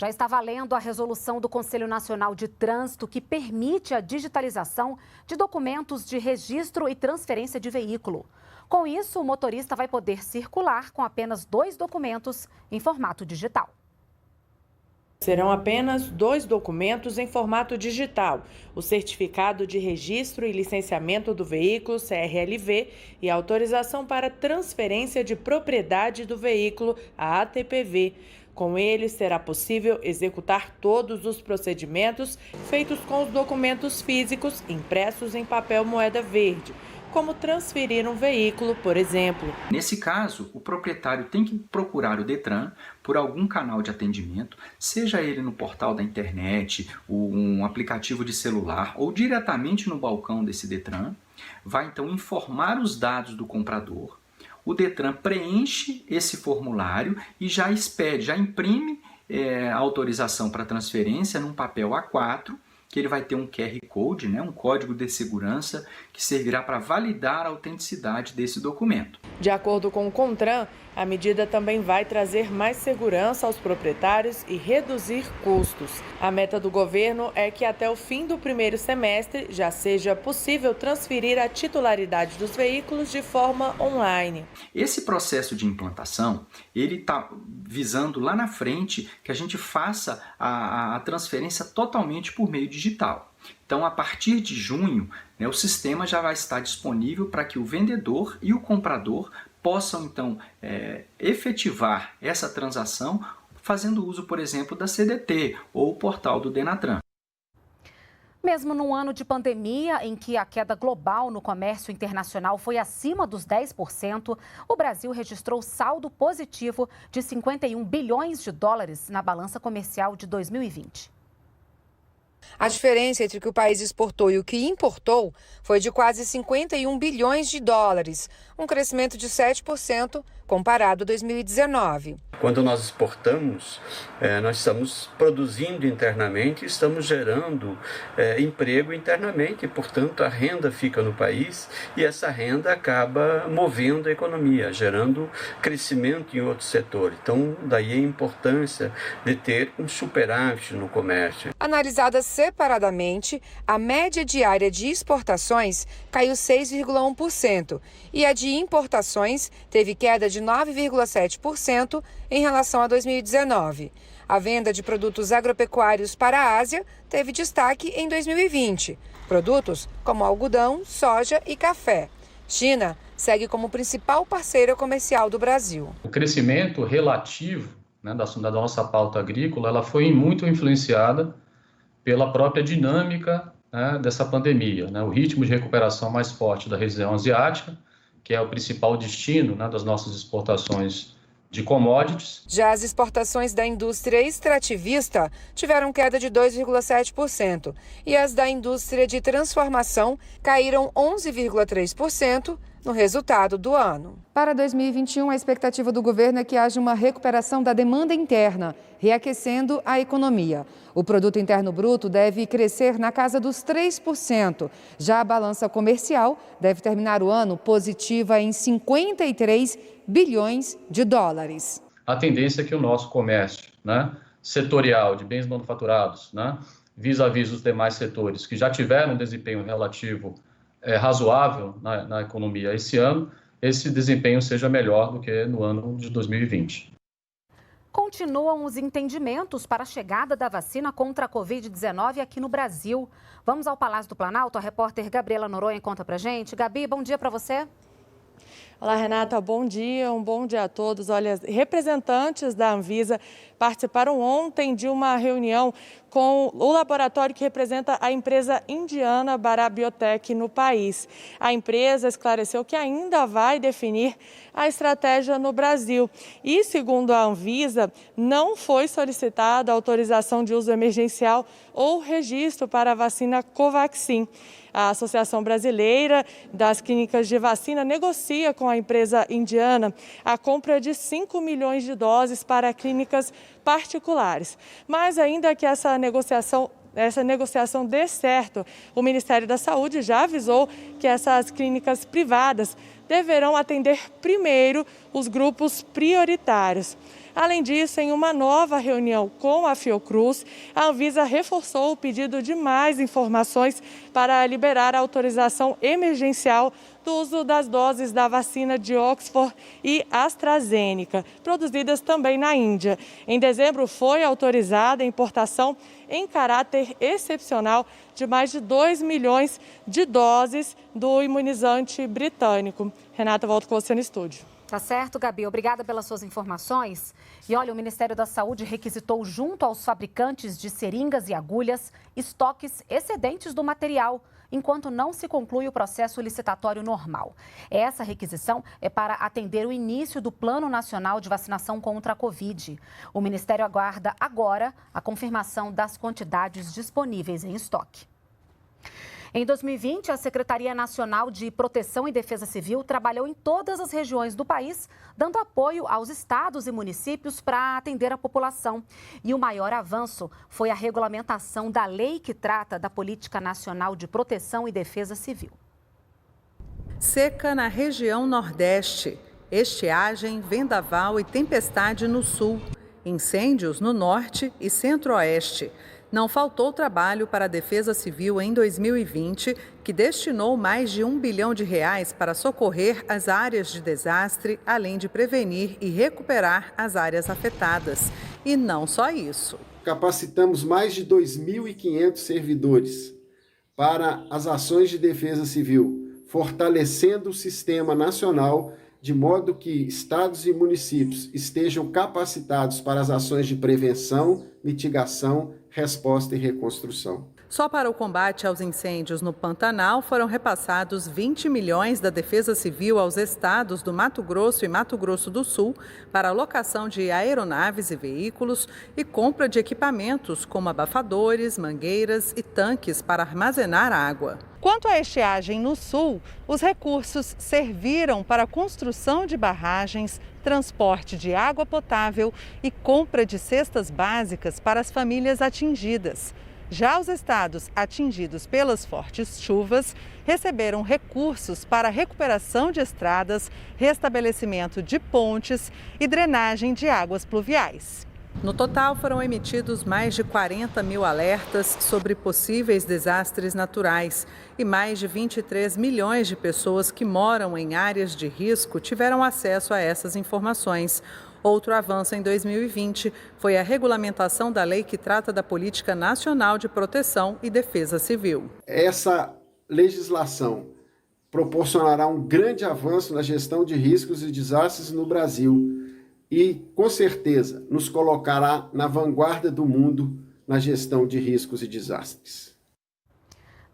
Já está valendo a resolução do Conselho Nacional de Trânsito que permite a digitalização de documentos de registro e transferência de veículo. Com isso, o motorista vai poder circular com apenas 2 documentos em formato digital. Serão apenas 2 documentos em formato digital: o certificado de registro e licenciamento do veículo, CRLV, e a autorização para transferência de propriedade do veículo, a ATPV. Com ele, será possível executar todos os procedimentos feitos com os documentos físicos impressos em papel moeda verde, como transferir um veículo, por exemplo. Nesse caso, o proprietário tem que procurar o Detran por algum canal de atendimento, seja ele no portal da internet, um aplicativo de celular ou diretamente no balcão desse Detran. Vai então informar os dados do comprador. O Detran preenche esse formulário e já expede, já imprime a autorização para transferência num papel A4, que ele vai ter um QR Code, um código de segurança, que servirá para validar a autenticidade desse documento. De acordo com o CONTRAN, a medida também vai trazer mais segurança aos proprietários e reduzir custos. A meta do governo é que até o fim do primeiro semestre já seja possível transferir a titularidade dos veículos de forma online. Esse processo de implantação, ele está visando lá na frente que a gente faça a transferência totalmente por meio digital. Então, a partir de junho, o sistema já vai estar disponível para que o vendedor e o comprador possam, então, efetivar essa transação fazendo uso, por exemplo, da CDT ou o portal do Denatran. Mesmo num ano de pandemia, em que a queda global no comércio internacional foi acima dos 10%, o Brasil registrou saldo positivo de 51 bilhões de dólares na balança comercial de 2020. A diferença entre o que o país exportou e o que importou foi de quase 51 bilhões de dólares, um crescimento de 7% comparado a 2019. Quando nós exportamos, nós estamos produzindo internamente, estamos gerando emprego internamente, e, portanto, a renda fica no país e essa renda acaba movendo a economia, gerando crescimento em outro setor. Então, daí a importância de ter um superávit no comércio. Analisada separadamente, a média diária de exportações caiu 6,1% e a de importações teve queda de 9,7% em relação a 2019. A venda de produtos agropecuários para a Ásia teve destaque em 2020. Produtos como algodão, soja e café. China segue como principal parceira comercial do Brasil. O crescimento relativo da nossa pauta agrícola ela foi muito influenciada pela própria dinâmica dessa pandemia. O ritmo de recuperação mais forte da região asiática, que é o principal destino das nossas exportações de commodities. Já as exportações da indústria extrativista tiveram queda de 2,7% e as da indústria de transformação caíram 11,3% no resultado do ano. Para 2021, a expectativa do governo é que haja uma recuperação da demanda interna, reaquecendo a economia. O produto interno bruto deve crescer na casa dos 3%. Já a balança comercial deve terminar o ano positiva em 53 bilhões de dólares. A tendência é que o nosso comércio setorial de bens manufaturados, vis-à-vis os demais setores que já tiveram um desempenho relativo razoável na economia esse ano, esse desempenho seja melhor do que no ano de 2020. Continuam os entendimentos para a chegada da vacina contra a Covid-19 aqui no Brasil. Vamos ao Palácio do Planalto, a repórter Gabriela Noronha conta pra gente. Gabi, bom dia para você. Olá, Renata, bom dia, um bom dia a todos. Olha, representantes da Anvisa participaram ontem de uma reunião com o laboratório que representa a empresa indiana Bharat Biotech no país. A empresa esclareceu que ainda vai definir a estratégia no Brasil. E, segundo a Anvisa, não foi solicitada autorização de uso emergencial ou registro para a vacina Covaxin. A Associação Brasileira das Clínicas de Vacina negocia com a empresa indiana a compra de 5 milhões de doses para clínicas particulares. Mas ainda que essa negociação dê certo, o Ministério da Saúde já avisou que essas clínicas privadas deverão atender primeiro os grupos prioritários. Além disso, em uma nova reunião com a Fiocruz, a Anvisa reforçou o pedido de mais informações para liberar a autorização emergencial do uso das doses da vacina de Oxford e AstraZeneca, produzidas também na Índia. Em dezembro, foi autorizada a importação em caráter excepcional de mais de 2 milhões de doses do imunizante britânico. Renata, volto com você no estúdio. Tá certo, Gabi. Obrigada pelas suas informações. E olha, o Ministério da Saúde requisitou junto aos fabricantes de seringas e agulhas estoques excedentes do material, enquanto não se conclui o processo licitatório normal. Essa requisição é para atender o início do Plano Nacional de Vacinação contra a Covid. O Ministério aguarda agora a confirmação das quantidades disponíveis em estoque. Em 2020, a Secretaria Nacional de Proteção e Defesa Civil trabalhou em todas as regiões do país, dando apoio aos estados e municípios para atender a população. E o maior avanço foi a regulamentação da lei que trata da Política Nacional de Proteção e Defesa Civil. Seca na região Nordeste, estiagem, vendaval e tempestade no Sul, incêndios no Norte e Centro-Oeste. Não faltou trabalho para a Defesa Civil em 2020, que destinou mais de R$1 bilhão para socorrer as áreas de desastre, além de prevenir e recuperar as áreas afetadas. E não só isso. Capacitamos mais de 2.500 servidores para as ações de defesa civil, fortalecendo o sistema nacional de modo que estados e municípios estejam capacitados para as ações de prevenção, mitigação, resposta e reconstrução. Só para o combate aos incêndios no Pantanal foram repassados 20 milhões da Defesa Civil aos estados do Mato Grosso e Mato Grosso do Sul para alocação de aeronaves e veículos e compra de equipamentos como abafadores, mangueiras e tanques para armazenar água. Quanto à estiagem no Sul, os recursos serviram para a construção de barragens, transporte de água potável e compra de cestas básicas para as famílias atingidas. Já os estados atingidos pelas fortes chuvas receberam recursos para a recuperação de estradas, restabelecimento de pontes e drenagem de águas pluviais. No total, foram emitidos mais de 40 mil alertas sobre possíveis desastres naturais e mais de 23 milhões de pessoas que moram em áreas de risco tiveram acesso a essas informações. Outro avanço em 2020 foi a regulamentação da lei que trata da Política Nacional de Proteção e Defesa Civil. Essa legislação proporcionará um grande avanço na gestão de riscos e desastres no Brasil e, com certeza, nos colocará na vanguarda do mundo na gestão de riscos e desastres.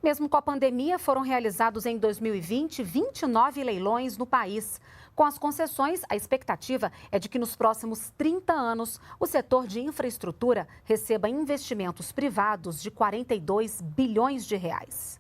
Mesmo com a pandemia, foram realizados em 2020 29 leilões no país. Com as concessões, a expectativa é de que nos próximos 30 anos o setor de infraestrutura receba investimentos privados de 42 bilhões de reais.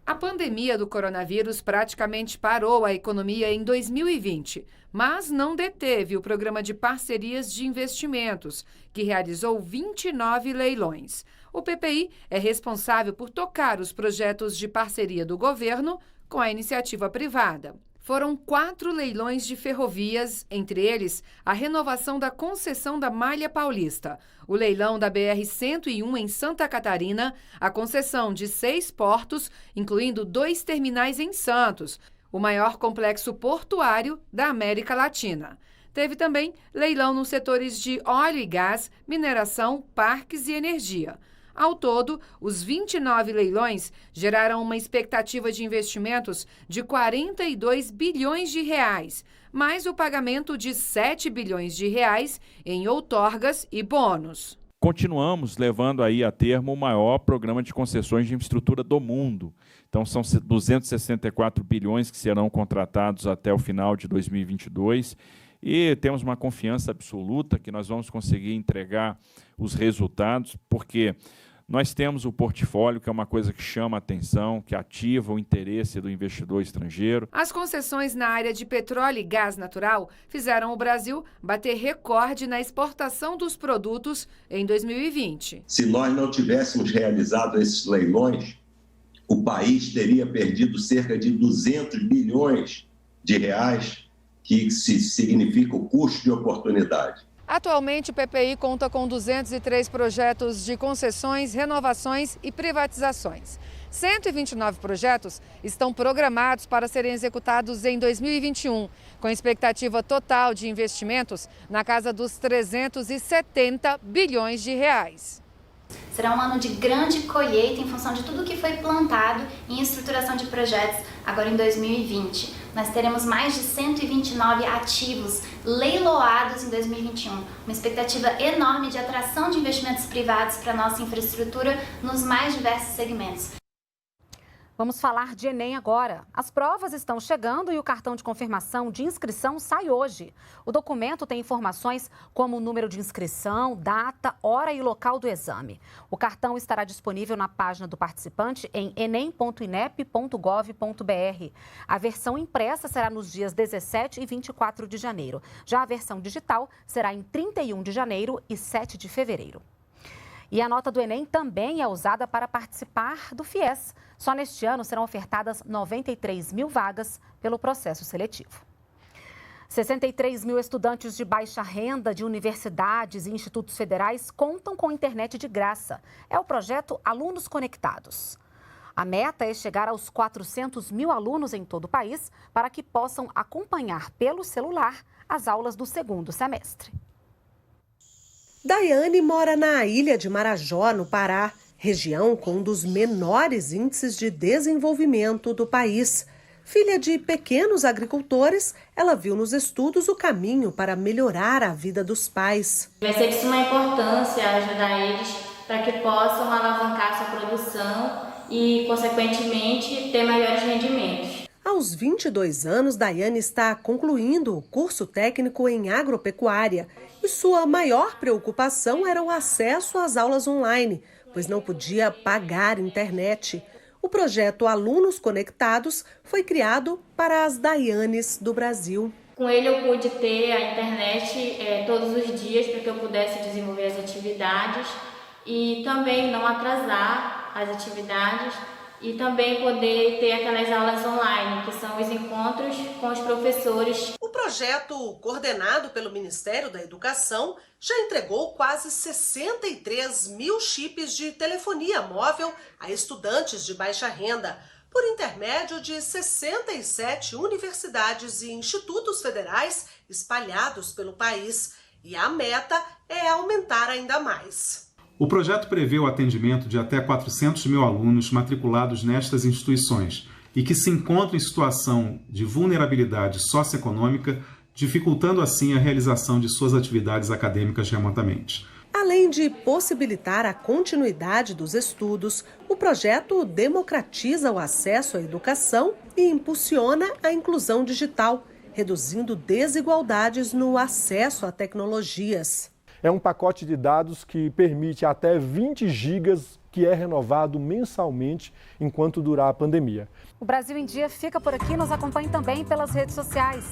A pandemia do coronavírus praticamente parou a economia em 2020, mas não deteve o programa de parcerias de investimentos, que realizou 29 leilões. O PPI é responsável por tocar os projetos de parceria do governo com a iniciativa privada. Foram 4 leilões de ferrovias, entre eles a renovação da concessão da Malha Paulista, o leilão da BR-101 em Santa Catarina, a concessão de 6 portos, incluindo 2 terminais em Santos, o maior complexo portuário da América Latina. Teve também leilão nos setores de óleo e gás, mineração, parques e energia. Ao todo, os 29 leilões geraram uma expectativa de investimentos de 42 bilhões de reais, mais o pagamento de 7 bilhões de reais em outorgas e bônus. Continuamos levando aí a termo o maior programa de concessões de infraestrutura do mundo. Então, são 264 bilhões que serão contratados até o final de 2022. E temos uma confiança absoluta que nós vamos conseguir entregar os resultados, porque nós temos o portfólio, que é uma coisa que chama a atenção, que ativa o interesse do investidor estrangeiro. As concessões na área de petróleo e gás natural fizeram o Brasil bater recorde na exportação dos produtos em 2020. Se nós não tivéssemos realizado esses leilões, o país teria perdido cerca de 200 bilhões de reais que significa o custo de oportunidade. Atualmente, o PPI conta com 203 projetos de concessões, renovações e privatizações. 129 projetos estão programados para serem executados em 2021, com expectativa total de investimentos na casa dos 370 bilhões de reais. Será um ano de grande colheita em função de tudo que foi plantado em estruturação de projetos agora em 2020. Nós teremos mais de 129 ativos leiloados em 2021. Uma expectativa enorme de atração de investimentos privados para a nossa infraestrutura nos mais diversos segmentos. Vamos falar de Enem agora. As provas estão chegando e o cartão de confirmação de inscrição sai hoje. O documento tem informações como o número de inscrição, data, hora e local do exame. O cartão estará disponível na página do participante em enem.inep.gov.br. A versão impressa será nos dias 17 e 24 de janeiro. Já a versão digital será em 31 de janeiro e 7 de fevereiro. E a nota do Enem também é usada para participar do FIES. Só neste ano serão ofertadas 93 mil vagas pelo processo seletivo. 63 mil estudantes de baixa renda de universidades e institutos federais contam com internet de graça. É o projeto Alunos Conectados. A meta é chegar aos 400 mil alunos em todo o país para que possam acompanhar pelo celular as aulas do segundo semestre. Daiane mora na ilha de Marajó, no Pará, região com um dos menores índices de desenvolvimento do país. Filha de pequenos agricultores, ela viu nos estudos o caminho para melhorar a vida dos pais. Vai ser de suma importância ajudar eles para que possam alavancar sua produção e, consequentemente, ter maiores rendimentos. Aos 22 anos, Daiane está concluindo o curso técnico em agropecuária e sua maior preocupação era o acesso às aulas online, pois não podia pagar internet. O projeto Alunos Conectados foi criado para as Daianes do Brasil. Com ele eu pude ter a internet todos os dias para que eu pudesse desenvolver as atividades e também não atrasar as atividades e também poder ter aquelas aulas online, que são os encontros com os professores. O projeto, coordenado pelo Ministério da Educação, já entregou quase 63 mil chips de telefonia móvel a estudantes de baixa renda, por intermédio de 67 universidades e institutos federais espalhados pelo país. E a meta é aumentar ainda mais. O projeto prevê o atendimento de até 400 mil alunos matriculados nestas instituições e que se encontram em situação de vulnerabilidade socioeconômica, dificultando assim a realização de suas atividades acadêmicas remotamente. Além de possibilitar a continuidade dos estudos, o projeto democratiza o acesso à educação e impulsiona a inclusão digital, reduzindo desigualdades no acesso a tecnologias. É um pacote de dados que permite até 20 gigas que é renovado mensalmente enquanto durar a pandemia. O Brasil em Dia fica por aqui, nos acompanhe também pelas redes sociais.